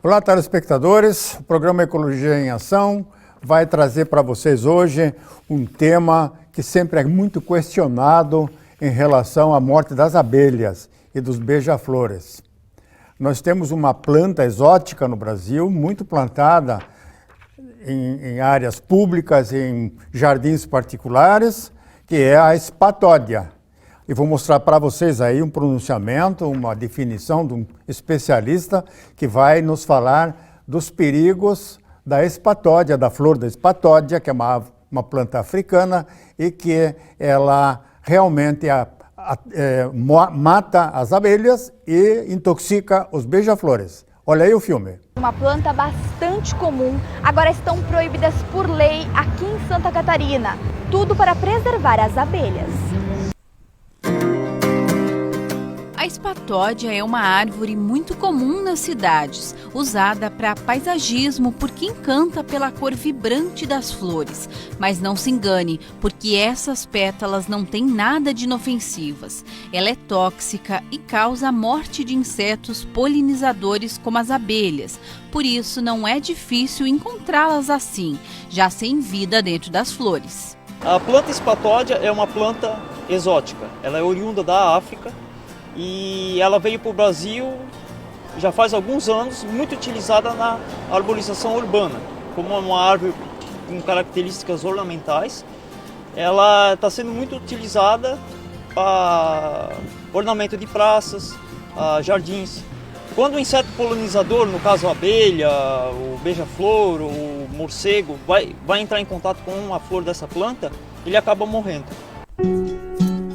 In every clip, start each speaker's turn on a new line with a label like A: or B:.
A: Olá, telespectadores. O programa Ecologia em Ação vai trazer para vocês hoje um tema que sempre é muito questionado em relação à morte das abelhas e dos beija-flores. Nós temos uma planta exótica no Brasil, muito plantada em áreas públicas, em jardins particulares, que é a espatódia. E vou mostrar para vocês aí um pronunciamento, uma definição de um especialista que vai nos falar dos perigos da espatódia, da flor da espatódia, que é uma planta africana e que ela realmente mata as abelhas e intoxica os beija-flores. Olha aí o filme.
B: Uma planta bastante comum, agora estão proibidas por lei aqui em Santa Catarina. Tudo para preservar as abelhas.
C: A espatódia é uma árvore muito comum nas cidades, usada para paisagismo porque encanta pela cor vibrante das flores. Mas não se engane, porque essas pétalas não têm nada de inofensivas. Ela é tóxica e causa a morte de insetos polinizadores como as abelhas. Por isso não é difícil encontrá-las assim, já sem vida dentro das flores.
D: A planta espatódia é uma planta exótica. Ela é oriunda da África. E ela veio para o Brasil já faz alguns anos, muito utilizada na arborização urbana, como uma árvore com características ornamentais. Ela está sendo muito utilizada para ornamento de praças, jardins. Quando o inseto polinizador, no caso a abelha, o beija-flor, o morcego, vai entrar em contato com a flor dessa planta, ele acaba morrendo.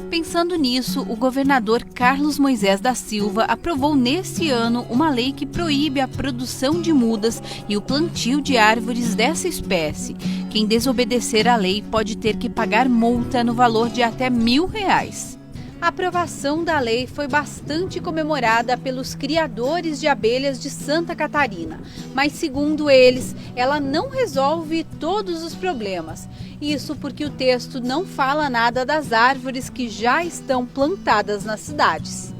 C: Pensando nisso, o governador Carlos Moisés da Silva aprovou nesse ano uma lei que proíbe a produção de mudas e o plantio de árvores dessa espécie. Quem desobedecer à lei pode ter que pagar multa no valor de até R$1.000. A aprovação da lei foi bastante comemorada pelos criadores de abelhas de Santa Catarina, mas segundo eles, ela não resolve todos os problemas. Isso porque o texto não fala nada das árvores que já estão plantadas nas cidades.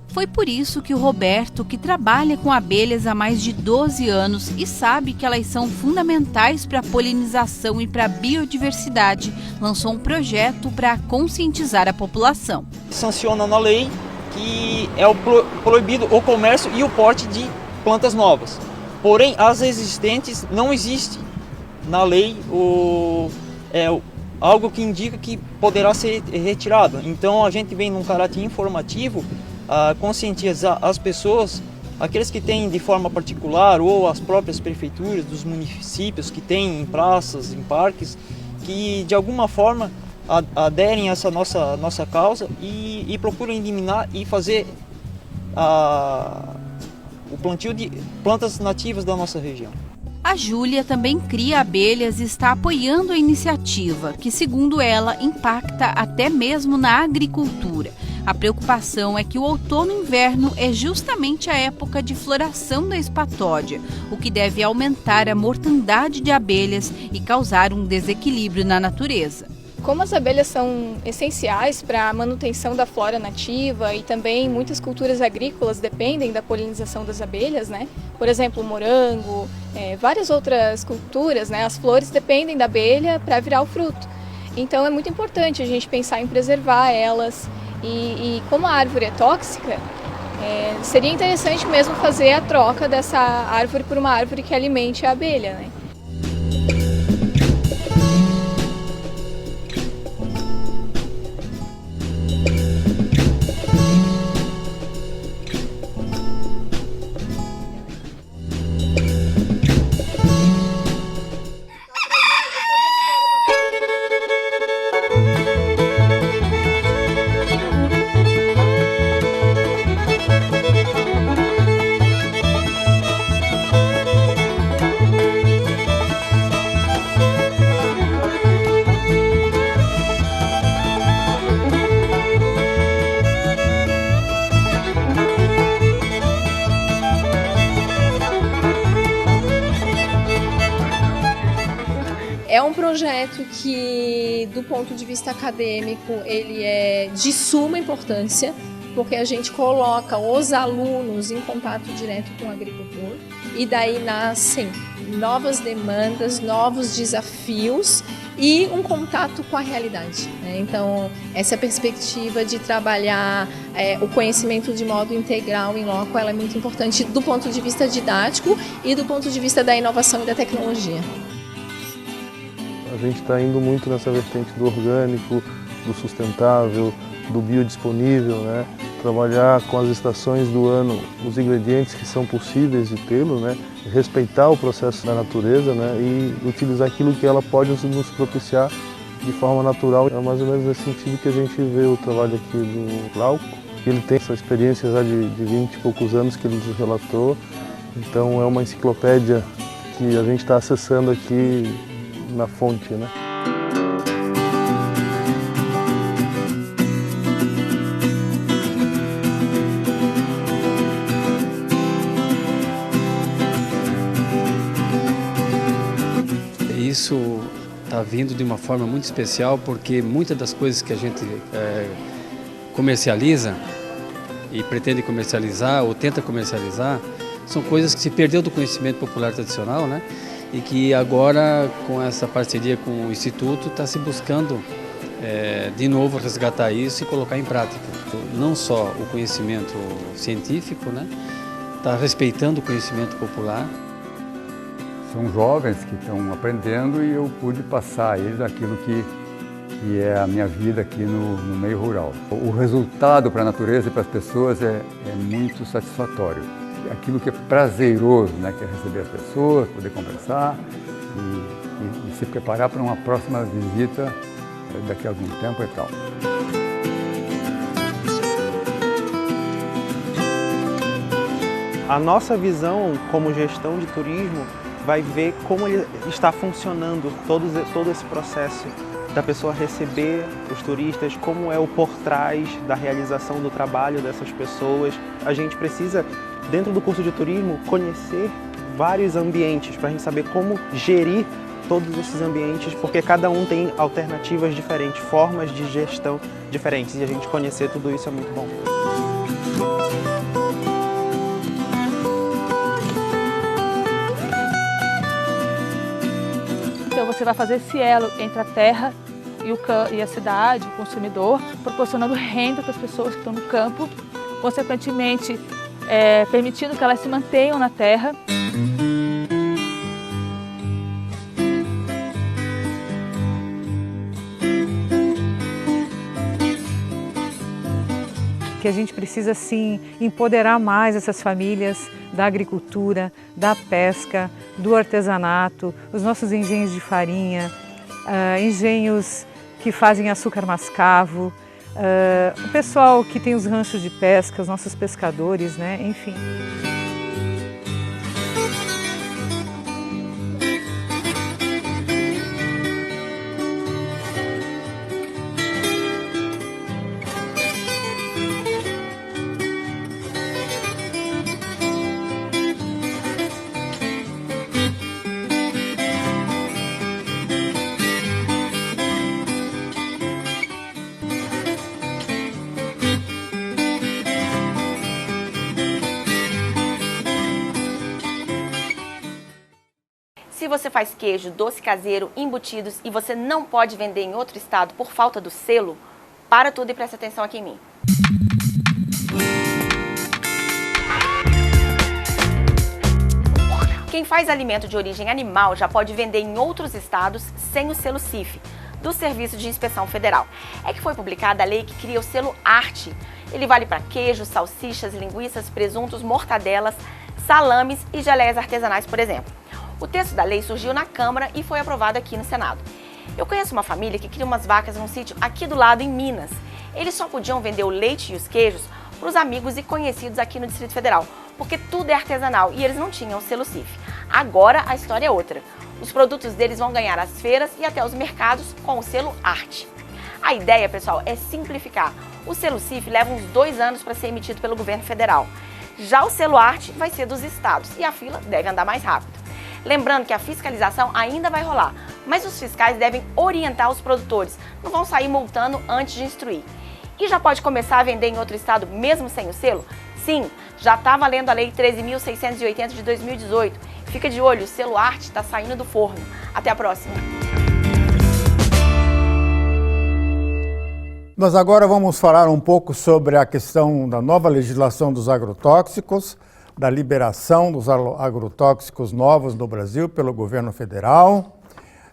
C: Foi por isso que o Roberto, que trabalha com abelhas há mais de 12 anos e sabe que elas são fundamentais para a polinização e para a biodiversidade, lançou um projeto para conscientizar a população.
D: Sanciona na lei que é proibido o comércio e o porte de plantas novas. Porém, as existentes não existe na lei algo que indica que poderá ser retirado. Então a gente vem num caráter informativo a conscientizar as pessoas, aqueles que têm de forma particular ou as próprias prefeituras dos municípios que têm em praças, em parques, que de alguma forma aderem a essa nossa causa e procuram eliminar e fazer o plantio de plantas nativas da nossa região.
C: A Júlia também cria abelhas e está apoiando a iniciativa, que, segundo ela, impacta até mesmo na agricultura. A preocupação é que o outono e inverno é justamente a época de floração da espatódia, o que deve aumentar a mortandade de abelhas e causar um desequilíbrio na natureza.
E: Como as abelhas são essenciais para a manutenção da flora nativa e também muitas culturas agrícolas dependem da polinização das abelhas, né? Por exemplo, o morango, várias outras culturas, né? As flores dependem da abelha para virar o fruto. Então é muito importante a gente pensar em preservar elas e como a árvore é tóxica, seria interessante mesmo fazer a troca dessa árvore por uma árvore que alimente a abelha, né?
F: É um projeto que, do ponto de vista acadêmico, ele é de suma importância, porque a gente coloca os alunos em contato direto com o agricultor e daí nascem novas demandas, novos desafios e um contato com a realidade, né? Então, essa perspectiva de trabalhar o conhecimento de modo integral em loco, ela é muito importante do ponto de vista didático e do ponto de vista da inovação e da tecnologia.
G: A gente está indo muito nessa vertente do orgânico, do sustentável, do biodisponível, né? Trabalhar com as estações do ano, os ingredientes que são possíveis de tê-lo, né? Respeitar o processo da natureza, né? E utilizar aquilo que ela pode nos propiciar de forma natural. É mais ou menos nesse sentido que a gente vê o trabalho aqui do Glauco. Ele tem essa experiência já de 20 e poucos anos que ele nos relatou, então é uma enciclopédia que a gente está acessando aqui na fonte, né?
H: Isso está vindo de uma forma muito especial porque muitas das coisas que a gente comercializa e pretende comercializar ou tenta comercializar são coisas que se perdeu do conhecimento popular tradicional, né? E que agora, com essa parceria com o Instituto, está se buscando de novo resgatar isso e colocar em prática. Não só o conhecimento científico, né? Está respeitando o conhecimento popular.
I: São jovens que estão aprendendo e eu pude passar a eles aquilo que é a minha vida aqui no meio rural. O resultado para a natureza e para as pessoas é muito satisfatório. Aquilo que é prazeroso, né, que é receber as pessoas, poder conversar e se preparar para uma próxima visita daqui a algum tempo e tal.
J: A nossa visão como gestão de turismo vai ver como ele está funcionando todo esse processo da pessoa receber os turistas, como é o por trás da realização do trabalho dessas pessoas. A gente precisa, dentro do curso de turismo, conhecer vários ambientes para a gente saber como gerir todos esses ambientes, porque cada um tem alternativas diferentes, formas de gestão diferentes, e a gente conhecer tudo isso é muito bom.
K: Então você vai fazer esse elo entre a terra e a cidade, o consumidor, proporcionando renda para as pessoas que estão no campo, consequentemente permitindo que elas se mantenham na terra.
L: Que a gente precisa, sim, empoderar mais essas famílias da agricultura, da pesca, do artesanato, os nossos engenhos de farinha, engenhos que fazem açúcar mascavo, o pessoal que tem os ranchos de pesca, os nossos pescadores, né? Enfim.
M: Se você faz queijo, doce caseiro, embutidos e você não pode vender em outro estado por falta do selo, para tudo e presta atenção aqui em mim. Quem faz alimento de origem animal já pode vender em outros estados sem o selo CIF, do Serviço de Inspeção Federal. É que foi publicada a lei que cria o selo ARTE. Ele vale para queijos, salsichas, linguiças, presuntos, mortadelas, salames e geleias artesanais, por exemplo. O texto da lei surgiu na Câmara e foi aprovado aqui no Senado. Eu conheço uma família que cria umas vacas num sítio aqui do lado, em Minas. Eles só podiam vender o leite e os queijos para os amigos e conhecidos aqui no Distrito Federal, porque tudo é artesanal e eles não tinham o selo CIF. Agora a história é outra. Os produtos deles vão ganhar as feiras e até os mercados com o selo ARTE. A ideia, pessoal, é simplificar. O selo CIF leva uns 2 anos para ser emitido pelo governo federal. Já o selo ARTE vai ser dos estados e a fila deve andar mais rápido. Lembrando que a fiscalização ainda vai rolar, mas os fiscais devem orientar os produtores, não vão sair multando antes de instruir. E já pode começar a vender em outro estado mesmo sem o selo? Sim, já está valendo a Lei 13.680 de 2018. Fica de olho, o selo Arte está saindo do forno. Até a próxima!
A: Nós agora vamos falar um pouco sobre a questão da nova legislação dos agrotóxicos, da liberação dos agrotóxicos novos no Brasil pelo governo federal.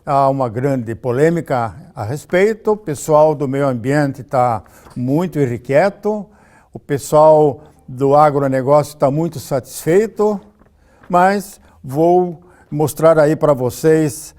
A: Há uma grande polêmica a respeito, o pessoal do meio ambiente está muito irrequieto, o pessoal do agronegócio está muito satisfeito, mas vou mostrar aí para vocês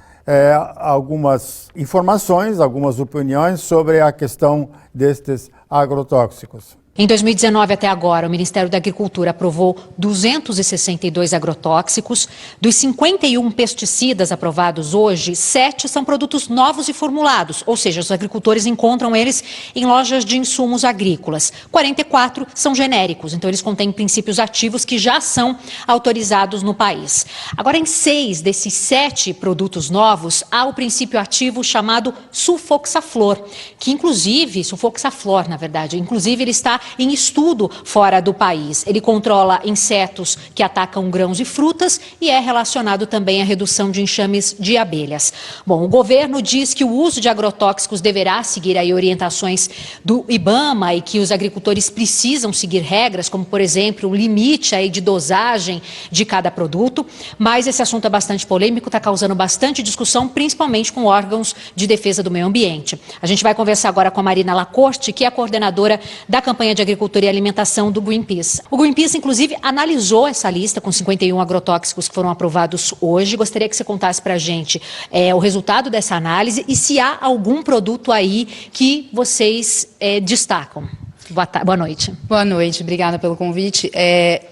A: algumas informações, algumas opiniões sobre a questão destes agrotóxicos.
N: Em 2019 até agora, o Ministério da Agricultura aprovou 262 agrotóxicos. Dos 51 pesticidas aprovados hoje, 7 são produtos novos e formulados, ou seja, os agricultores encontram eles em lojas de insumos agrícolas. 44 são genéricos, então eles contêm princípios ativos que já são autorizados no país. Agora, em 6 desses 7 produtos novos, há o princípio ativo chamado sulfoxaflor, que inclusive, sulfoxaflor, na verdade, inclusive ele está em estudo fora do país. Ele controla insetos que atacam grãos e frutas e é relacionado também à redução de enxames de abelhas. Bom, o governo diz que o uso de agrotóxicos deverá seguir aí orientações do IBAMA e que os agricultores precisam seguir regras, como, por exemplo, o limite aí de dosagem de cada produto, mas esse assunto é bastante polêmico, está causando bastante discussão, principalmente com órgãos de defesa do meio ambiente. A gente vai conversar agora com a Marina Lacorte, que é a coordenadora da campanha de Agricultura e Alimentação do Greenpeace. O Greenpeace, inclusive, analisou essa lista com 51 agrotóxicos que foram aprovados hoje. Gostaria que você contasse para a gente o resultado dessa análise e se há algum produto aí que vocês destacam. Boa noite.
O: Boa noite, obrigada pelo convite.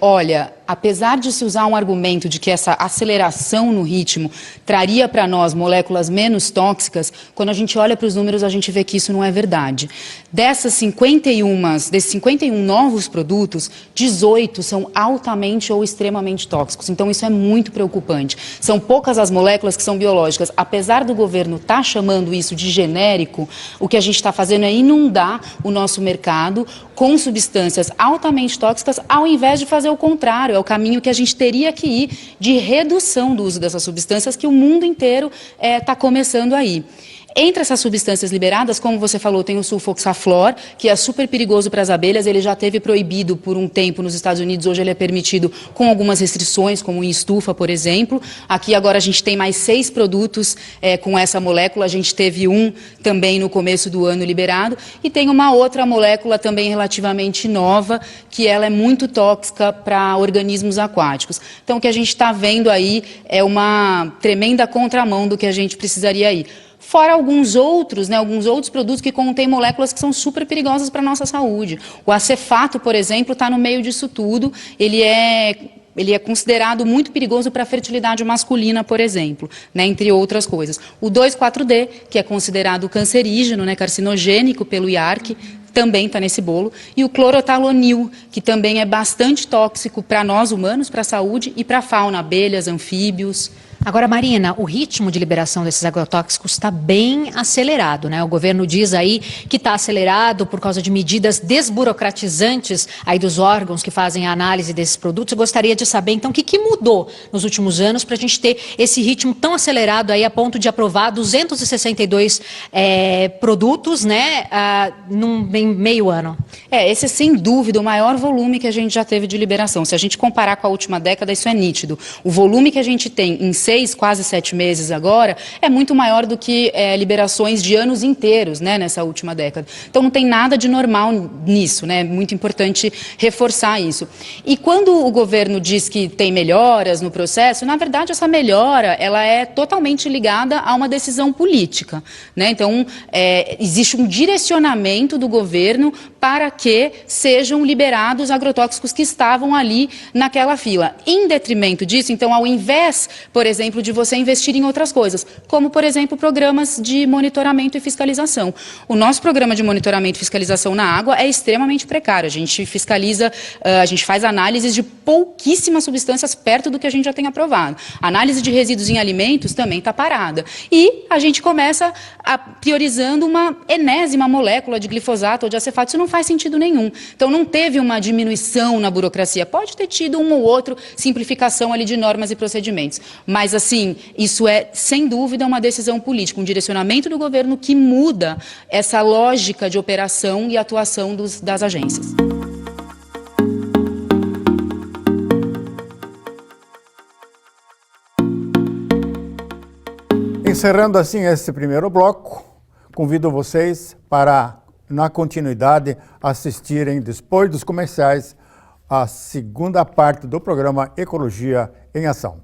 O: Olha, apesar de se usar um argumento de que essa aceleração no ritmo traria para nós moléculas menos tóxicas, quando a gente olha para os números a gente vê que isso não é verdade. Desses 51 novos produtos, 18 são altamente ou extremamente tóxicos. Então isso é muito preocupante. São poucas as moléculas que são biológicas. Apesar do governo estar chamando isso de genérico, o que a gente está fazendo é inundar o nosso mercado com substâncias altamente tóxicas, ao invés de fazer o contrário. É o caminho que a gente teria que ir de redução do uso dessas substâncias que o mundo inteiro está começando aí. Entre essas substâncias liberadas, como você falou, tem o sulfoxaflor, que é super perigoso para as abelhas. Ele já teve proibido por um tempo nos Estados Unidos, hoje ele é permitido com algumas restrições, como em estufa, por exemplo. Aqui agora a gente tem mais 6 produtos com essa molécula, a gente teve um também no começo do ano liberado, e tem uma outra molécula também relativamente nova, que ela é muito tóxica para organismos aquáticos. Então o que a gente está vendo aí é uma tremenda contramão do que a gente precisaria ir. Fora alguns outros produtos que contêm moléculas que são super perigosas para a nossa saúde. O acefato, por exemplo, está no meio disso tudo. Ele é considerado muito perigoso para a fertilidade masculina, por exemplo, entre outras coisas. O 2,4-D, que é considerado cancerígeno, carcinogênico pelo IARC, também está nesse bolo. E o clorotalonil, que também é bastante tóxico para nós humanos, para a saúde e para a fauna, abelhas, anfíbios.
N: Agora, Marina, o ritmo de liberação desses agrotóxicos está bem acelerado, né? O governo diz aí que está acelerado por causa de medidas desburocratizantes aí dos órgãos que fazem a análise desses produtos. Eu gostaria de saber, então, o que mudou nos últimos anos para a gente ter esse ritmo tão acelerado aí a ponto de aprovar 262 produtos, né, em meio ano?
O: Esse é, sem dúvida, o maior volume que a gente já teve de liberação. Se a gente comparar com a última década, isso é nítido. O volume que a gente tem em 6, quase 7 meses agora, é muito maior do que liberações de anos inteiros, nessa última década. Então não tem nada de normal nisso, É muito importante reforçar isso. E quando o governo diz que tem melhoras no processo, na verdade essa melhora, ela é totalmente ligada a uma decisão política, Então existe um direcionamento do governo para que sejam liberados agrotóxicos que estavam ali naquela fila. Em detrimento disso, então, ao invés, por exemplo, exemplo, de você investir em outras coisas, como, por exemplo, programas de monitoramento e fiscalização. O nosso programa de monitoramento e fiscalização na água é extremamente precário. A gente fiscaliza, a gente faz análises de pouquíssimas substâncias perto do que a gente já tem aprovado. A análise de resíduos em alimentos também está parada. E a gente começa priorizando uma enésima molécula de glifosato ou de acefato. Isso não faz sentido nenhum. Então, não teve uma diminuição na burocracia. Pode ter tido um ou outro simplificação ali de normas e procedimentos. Mas, assim, isso é, sem dúvida, uma decisão política, um direcionamento do governo que muda essa lógica de operação e atuação das agências.
A: Encerrando assim esse primeiro bloco, convido vocês para, na continuidade, assistirem, depois dos comerciais, a segunda parte do programa Ecologia em Ação.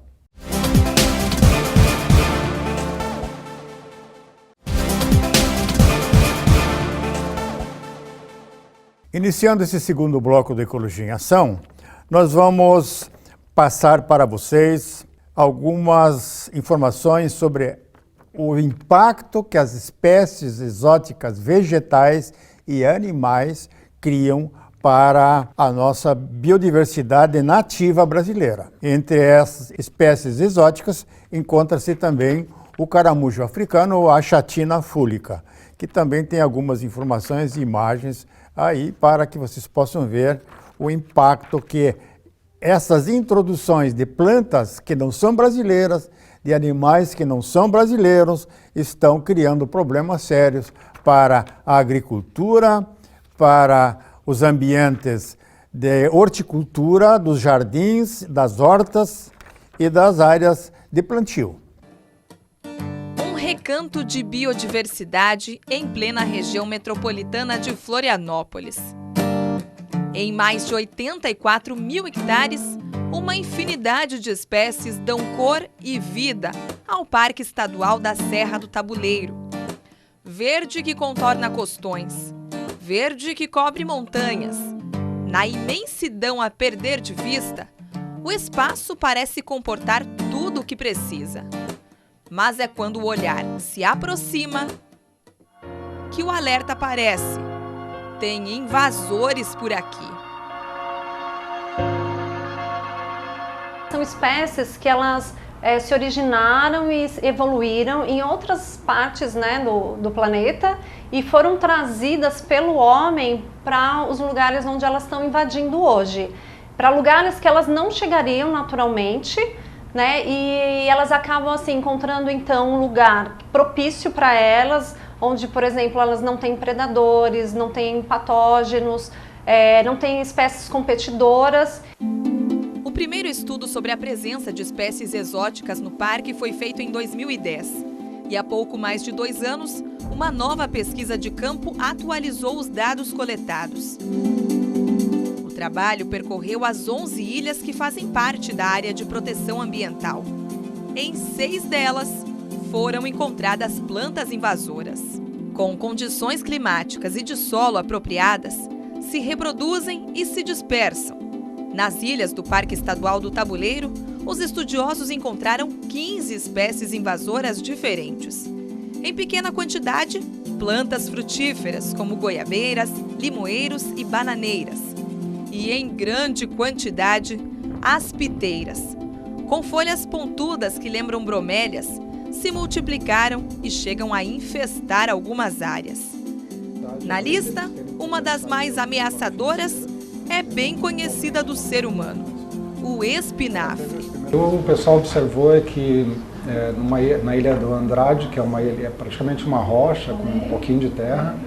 A: Iniciando esse segundo bloco do Ecologia em Ação, nós vamos passar para vocês algumas informações sobre o impacto que as espécies exóticas vegetais e animais criam para a nossa biodiversidade nativa brasileira. Entre essas espécies exóticas encontra-se também o caramujo africano ou a chatina fúlica, que também tem algumas informações e imagens aí para que vocês possam ver o impacto que essas introduções de plantas que não são brasileiras, de animais que não são brasileiros, estão criando problemas sérios para a agricultura, para os ambientes de horticultura, dos jardins, das hortas e das áreas de plantio.
P: Um recanto de biodiversidade em plena região metropolitana de Florianópolis. Em mais de 84 mil hectares, uma infinidade de espécies dão cor e vida ao Parque Estadual da Serra do Tabuleiro. Verde que contorna costões, verde que cobre montanhas. Na imensidão a perder de vista, o espaço parece comportar tudo o que precisa. Mas é quando o olhar se aproxima que o alerta aparece. Tem invasores por aqui.
Q: São espécies que elas se originaram e evoluíram em outras partes, né, do planeta e foram trazidas pelo homem para os lugares onde elas estão invadindo hoje. Para lugares que elas não chegariam naturalmente, né, e elas acabam assim, encontrando então um lugar propício para elas, onde, por exemplo, elas não têm predadores, não têm patógenos, não têm espécies competidoras.
P: O primeiro estudo sobre a presença de espécies exóticas no parque foi feito em 2010. E há pouco mais de 2 anos, uma nova pesquisa de campo atualizou os dados coletados. O trabalho percorreu as 11 ilhas que fazem parte da área de proteção ambiental. Em 6 delas, foram encontradas plantas invasoras. Com condições climáticas e de solo apropriadas, se reproduzem e se dispersam. Nas ilhas do Parque Estadual do Tabuleiro, os estudiosos encontraram 15 espécies invasoras diferentes. Em pequena quantidade, plantas frutíferas como goiabeiras, limoeiros e bananeiras. E em grande quantidade, aspiteiras. Com folhas pontudas que lembram bromélias, se multiplicaram e chegam a infestar algumas áreas. Na lista, uma das mais ameaçadoras é bem conhecida do ser humano, o espinafre.
R: O pessoal observou que na ilha do Andrade, que é uma ilha, praticamente uma rocha com um pouquinho de terra,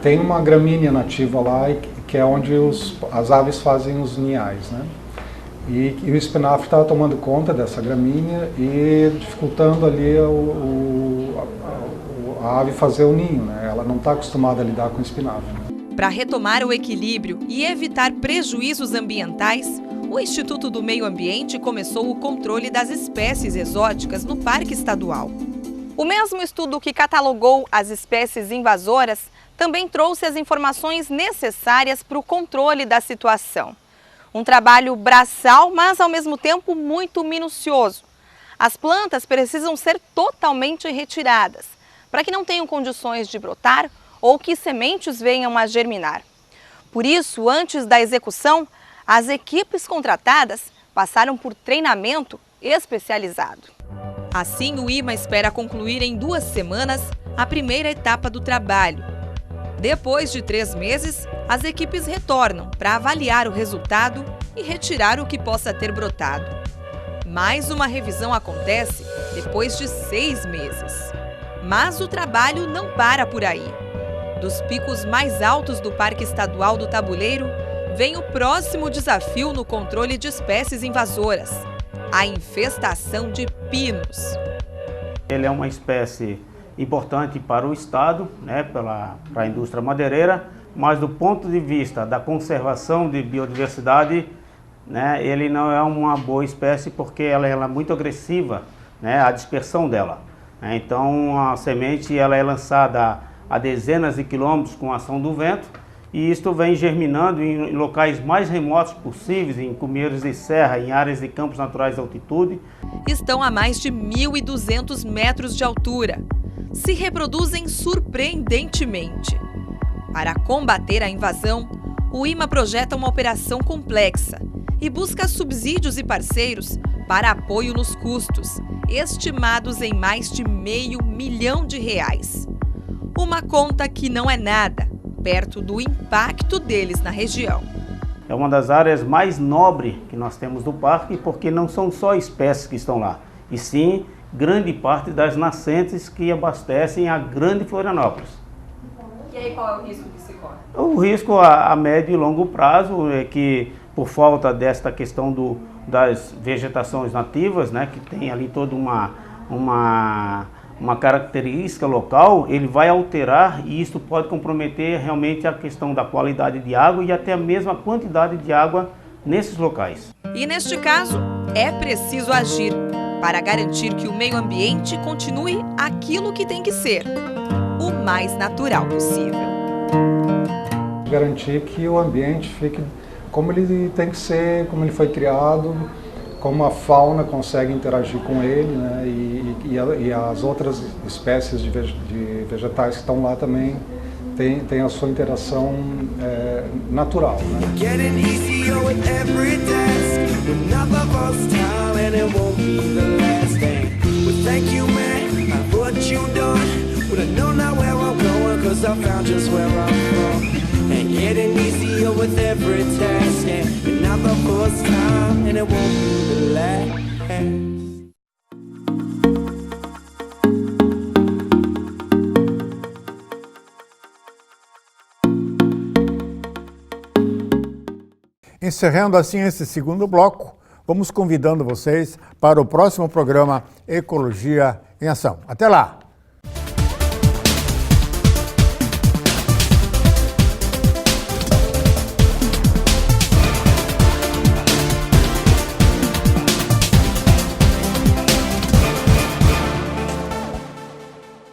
R: tem uma gramínea nativa lá, que é onde as aves fazem os ninhais, né? E o espinafre estava tomando conta dessa gramínea e dificultando ali a ave fazer o ninho, né? Ela não está acostumada a lidar com o espinafre.
P: Para retomar o equilíbrio e evitar prejuízos ambientais, o Instituto do Meio Ambiente começou o controle das espécies exóticas no Parque Estadual. O mesmo estudo que catalogou as espécies invasoras também trouxe as informações necessárias para o controle da situação. Um trabalho braçal, mas ao mesmo tempo muito minucioso.
S: As plantas precisam ser totalmente retiradas, para que não tenham condições de brotar ou que sementes venham a germinar. Por isso, antes da execução, as equipes contratadas passaram por treinamento especializado.
P: Assim, o IMA espera concluir em 2 semanas a primeira etapa do trabalho. Depois de 3 meses, as equipes retornam para avaliar o resultado e retirar o que possa ter brotado. Mais uma revisão acontece depois de 6 meses. Mas o trabalho não para por aí. Dos picos mais altos do Parque Estadual do Tabuleiro, vem o próximo desafio no controle de espécies invasoras: a infestação de pinos.
T: Ele é uma espécie importante para o Estado, né, para a indústria madeireira, mas do ponto de vista da conservação de biodiversidade, né, ele não é uma boa espécie porque ela é muito agressiva, né, a dispersão dela. Então a semente ela é lançada a dezenas de quilômetros com a ação do vento e isto vem germinando em locais mais remotos possíveis, em cumeiros de serra, em áreas de campos naturais de altitude.
P: Estão a mais de 1.200 metros de altura. Se reproduzem surpreendentemente. Para combater a invasão, o IMA projeta uma operação complexa e busca subsídios e parceiros para apoio nos custos, estimados em mais de R$500 milhão. Uma conta que não é nada, perto do impacto deles na região.
T: É uma das áreas mais nobres que nós temos do parque, porque não são só espécies que estão lá, e sim grande parte das nascentes que abastecem a grande Florianópolis.
S: E aí qual é o risco que se corre?
T: O risco a médio e longo prazo é que, por falta desta questão das vegetações nativas, né, que tem ali toda uma característica local, ele vai alterar e isso pode comprometer realmente a questão da qualidade de água e até mesmo a quantidade de água nesses locais.
P: E neste caso, é preciso agir para garantir que o meio ambiente continue aquilo que tem que ser, o mais natural possível.
R: Garantir que o ambiente fique como ele tem que ser, como ele foi criado, como a fauna consegue interagir com ele, né? E as outras espécies de vegetais que estão lá também têm a sua interação natural. Né?
U: And getting easier with every task, and not the first time, and it won't be the last.
A: Encerrando assim esse segundo bloco, vamos convidando vocês para o próximo programa Ecologia em Ação. Até lá!